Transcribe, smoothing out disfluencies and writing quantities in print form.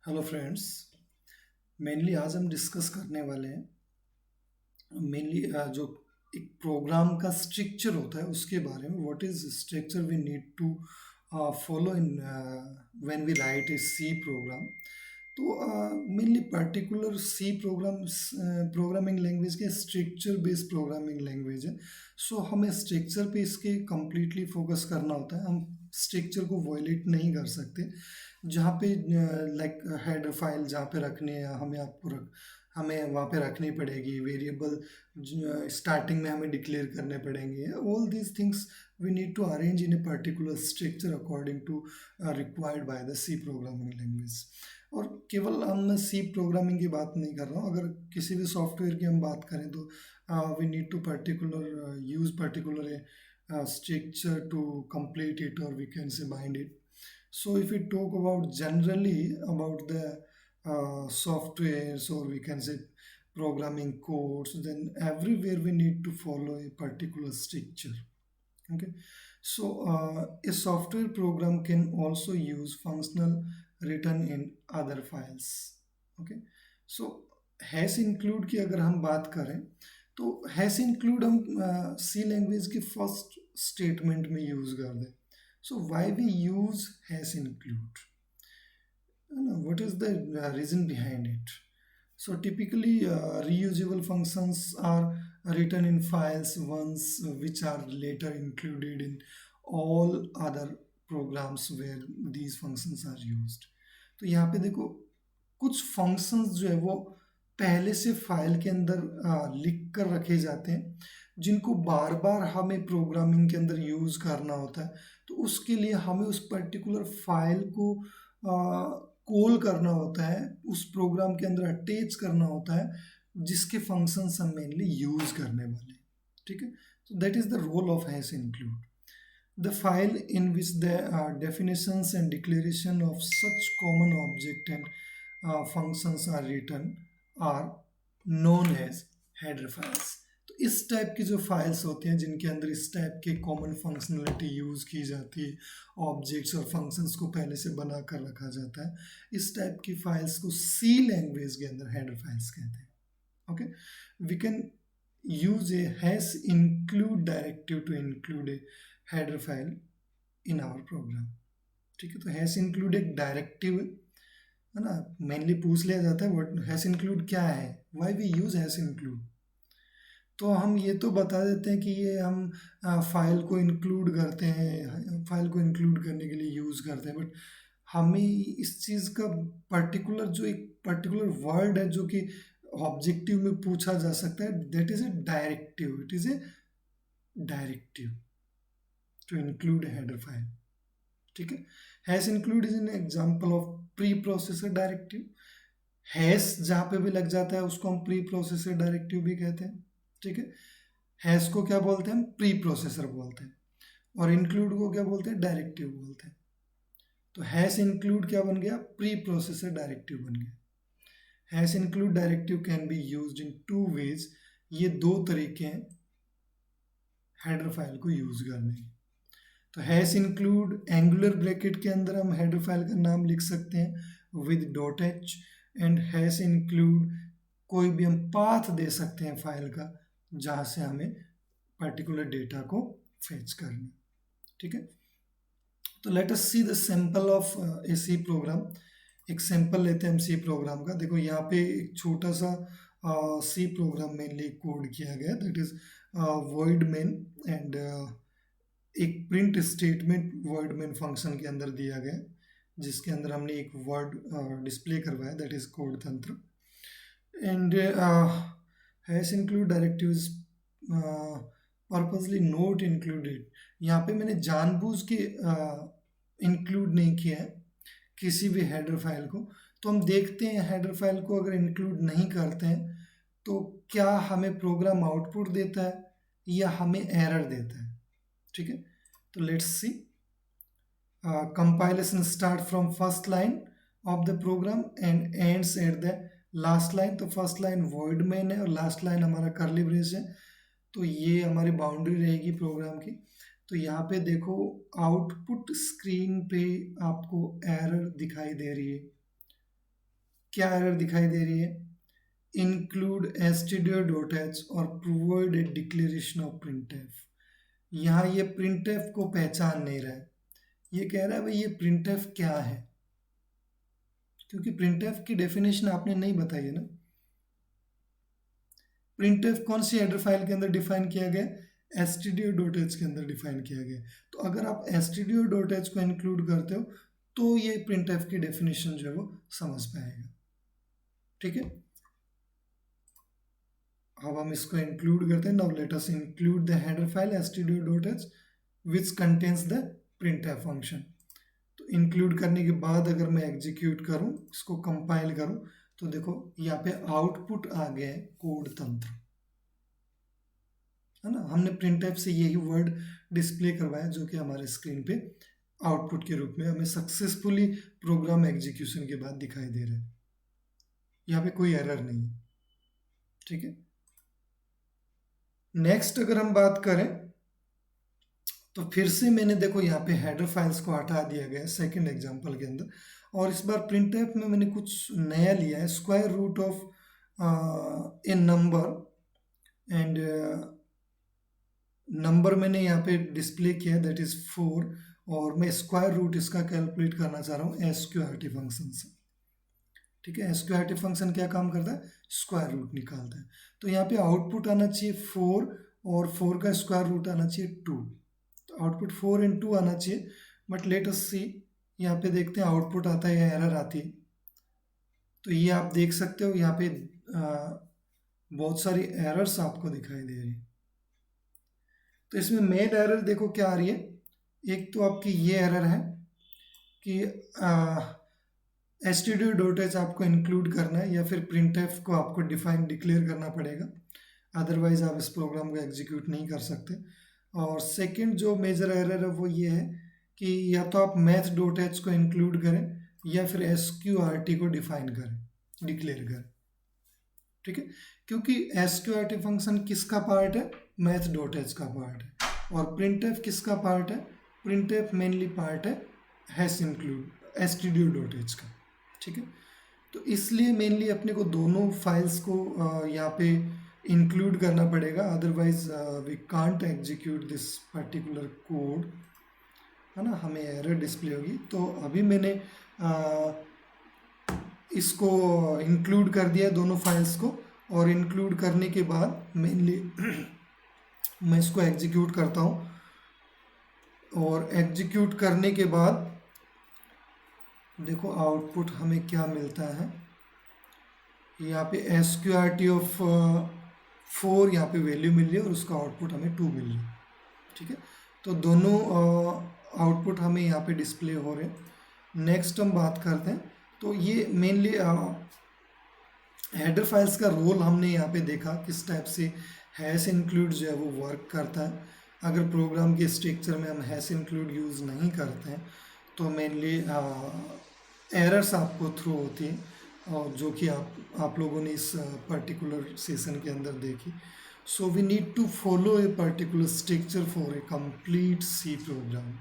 Hello friends. Mainly आज हम discuss करने वाले हैं मेनली जो एक प्रोग्राम का स्ट्रक्चर होता है उसके बारे में। What is structure we need to follow in when we write a C program. तो mainly particular C programming language के स्ट्रक्चर बेस्ड प्रोग्रामिंग लैंग्वेज है। सो हमें स्ट्रक्चर पे इसके कम्प्लीटली फोकस करना होता है। हम स्ट्रक्चर को वायलेट नहीं कर सकते। जहाँ पे लाइक हेडर फाइल जहाँ पे रखनी है हमें वहाँ पे रखनी पड़ेगी। वेरिएबल स्टार्टिंग में हमें डिक्लेयर करने पड़ेंगे। All these things we need to arrange in a particular structure according to required by the C programming language. और केवल हम सी प्रोग्रामिंग की बात नहीं कर रहा हूँ, अगर किसी भी सॉफ्टवेयर की हम बात करें तो we need to particular use particular structure to complete it, or we can say bind it. So if we talk about generally about the softwares, or we can say programming codes, then everywhere we need to follow a particular structure. Okay. So a software program can also use functional written in other files. Okay. So hash include की अगर हम बात करें तो hash include हम C language के first statement में use कर दें। So why we use hash include, what is the reason behind it? So typically reusable functions are written in files once, which are later included in all other programs where these functions are used. तो यहाँ पे देखो कुछ functions जो है वो पहले से फाइल के अंदर लिख कर रखे जाते हैं, जिनको बार बार हमें प्रोग्रामिंग के अंदर यूज करना होता है। तो उसके लिए हमें उस पर्टिकुलर फाइल को कॉल करना होता है, उस प्रोग्राम के अंदर अटैच करना होता है, जिसके फंक्शंस हम मेनली यूज करने वाले हैं। ठीक है। So that is the role of hash include. The file in which the definitions and declaration of such common object and functions are written are known as header files. तो इस type की जो files होती हैं जिनके अंदर इस type के कॉमन फंक्शनलिटी यूज की जाती है, ऑब्जेक्ट्स और फंक्शंस को पहले से बना कर रखा जाता है, इस टाइप की फाइल्स को सी लैंग्वेज के अंदर हेडर फाइल्स कहते हैं। Okay, we can use a hash include directive to include a header file in our program. ठीक है। तो हैश इंक्लूड एक डायरेक्टिव है ना। मेनली पूछ लिया जाता है व्हाट हैश इंक्लूड क्या है, why we use hash include. तो हम ये तो बता देते हैं कि ये हम फाइल को इंक्लूड करते हैं, फाइल को इंक्लूड करने के लिए यूज करते हैं, बट हमें इस चीज़ का पर्टिकुलर जो एक पर्टिकुलर वर्ड है जो कि ऑब्जेक्टिव में पूछा जा सकता है, that is a directive. It is a directive to include a header file. ठीक है। Hash include is an example of preprocessor directive. Hash जहाँ पे भी लग जाता है उसको हम प्री प्रोसेसर डायरेक्टिव भी कहते हैं। ठीक है। हैश को क्या बोलते हैं हम, प्री प्रोसेसर बोलते हैं, और इंक्लूड को क्या बोलते हैं, डायरेक्टिव बोलते हैं। तो हैश इंक्लूड क्या बन गया, प्री प्रोसेसर डायरेक्टिव बन गया। Hash include directive can be used in two ways. ये दो तरीके हैं हेडर फाइल को यूज करने के। तो हैश इंक्लूड एंगुलर ब्रैकेट के अंदर हम हेडर फाइल का नाम लिख सकते हैं with dot H, and hash include कोई भी हम पाथ दे सकते हैं फाइल का जहां से हमें पर्टिकुलर डेटा को फेच करना। ठीक है। तो let us see the sample of a C program. एक सैंपल लेते हैं हम सी प्रोग्राम का। देखो यहाँ पे एक छोटा सा सी प्रोग्राम मेनली कोड किया गया, that is void main, and एक print statement word main function के अंदर दिया गया, जिसके अंदर हमने एक वर्ड डिस्प्ले करवाया, दैट इज कोड तंत्र। And hash include directives purposely not included. यहाँ पे मैंने जानबूझ के इंक्लूड नहीं किया है किसी भी हेडर फाइल को। तो हम देखते हैं हेडर फाइल को अगर इंक्लूड नहीं करते हैं तो क्या हमें प्रोग्राम आउटपुट देता है या हमें एरर देता है। ठीक है। तो let's see. Compilation start from first line of the program and ends at the last line. तो फर्स्ट लाइन वॉइड मेन है और लास्ट लाइन हमारा कर्ली ब्रेस है। तो ये हमारी बाउंड्री रहेगी प्रोग्राम की। तो यहाँ पे देखो आउटपुट स्क्रीन पे आपको एरर दिखाई दे रही है। क्या एरर दिखाई दे रही है? इंक्लूड stdio.h और provide a declaration of printf। यहाँ ये printf को पहचान नहीं रहा है, ये कह रहा है भाई ये printf क्या है, क्योंकि printf की डेफिनेशन आपने नहीं बताई है ना। printf कौन सी हेडर फाइल के अंदर डिफाइन किया गया? stdio.h के अंदर डिफाइन किया गया। तो अगर आप stdio.h को इंक्लूड करते हो तो ये printf की डेफिनेशन जो है वो समझ पाएगा। ठीक है, अब हम इसको इंक्लूड करते हैं। Now let us include the header file stdio.h which contains the printf function. तो इंक्लूड करने के बाद अगर मैं एग्जीक्यूट करूं, इसको कंपाइल करूं, तो देखो यहाँ पे आउटपुट आ गया है कोड तंत्र, है ना। हमने printf से यही वर्ड डिस्प्ले करवाया जो कि हमारे स्क्रीन पे आउटपुट के रूप में हमें सक्सेसफुली प्रोग्राम एग्जीक्यूशन के बाद दिखाई दे रहा है। यहाँ पे कोई एरर नहीं है। ठीक है, नेक्स्ट अगर हम बात करें तो फिर से मैंने देखो यहाँ पे हेडर फाइल्स को हटा दिया गया है सेकंड एग्जांपल के अंदर, और इस बार printf में मैंने कुछ नया लिया है, square root of a number, and number मैंने यहाँ पे डिस्प्ले किया दैट इज 4, और मैं स्क्वायर रूट इसका कैलकुलेट करना चाह रहा हूँ sqrt फंक्शन से। ठीक है, sqrt फंक्शन क्या काम करता है? स्क्वायर रूट निकालता है। तो यहाँ पे आउटपुट आना चाहिए 4 और 4 का स्क्वायर रूट आना चाहिए 2, तो आउटपुट 4 and 2 आना चाहिए। बट लेट अस सी, यहाँ पे देखते हैं आउटपुट आता है या एरर आती है। तो ये आप देख सकते हो यहाँ पे बहुत सारी एरर्स आपको दिखाई दे रही है। तो इसमें मेन एरर देखो क्या आ रही है, एक तो आपकी ये एरर है कि stdio.h आपको इंक्लूड करना है या फिर printf को आपको डिक्लेयर करना पड़ेगा, अदरवाइज आप इस प्रोग्राम को एग्जीक्यूट नहीं कर सकते। और सेकंड जो मेजर एरर है वो ये है कि या तो आप math.h को इंक्लूड करें या फिर sqrt को डिक्लेयर करें। ठीक है, क्योंकि sqrt फंक्शन किसका पार्ट है? math.h का पार्ट है, और printf किसका पार्ट है? printf मेनली पार्ट है हैश इंक्लूड stdio.h का। ठीक है, तो इसलिए मेनली अपने को दोनों फाइल्स को यहाँ पे इंक्लूड करना पड़ेगा, otherwise we can't execute this particular code, है ना, हमें एरर डिस्प्ले होगी। तो अभी मैंने इसको इंक्लूड कर दिया दोनों फाइल्स को, और इंक्लूड करने के बाद मेनली मैं इसको एग्जीक्यूट करता हूँ, और एग्जीक्यूट करने के बाद देखो आउटपुट हमें क्या मिलता है। यहाँ पे sqrt ऑफ 4 यहाँ पे वैल्यू मिल रही है और उसका आउटपुट हमें 2 मिल रही है। ठीक है, तो दोनों आउटपुट हमें यहाँ पे डिस्प्ले हो रहे हैं। नेक्स्ट हम बात करते हैं, तो ये मेनली हेडर फाइल्स का रोल हमने यहाँ पे देखा किस टाइप से हैश इंक्लूड जो है वो वर्क करता है। अगर प्रोग्राम के स्ट्रक्चर में हम हैश इंक्लूड यूज़ नहीं करते हैं तो मेनली एरर्स आपको थ्रो होती हैं, और जो कि आप लोगों ने इस पर्टिकुलर सेशन के अंदर देखी। So we need to follow a particular structure for a complete C programme.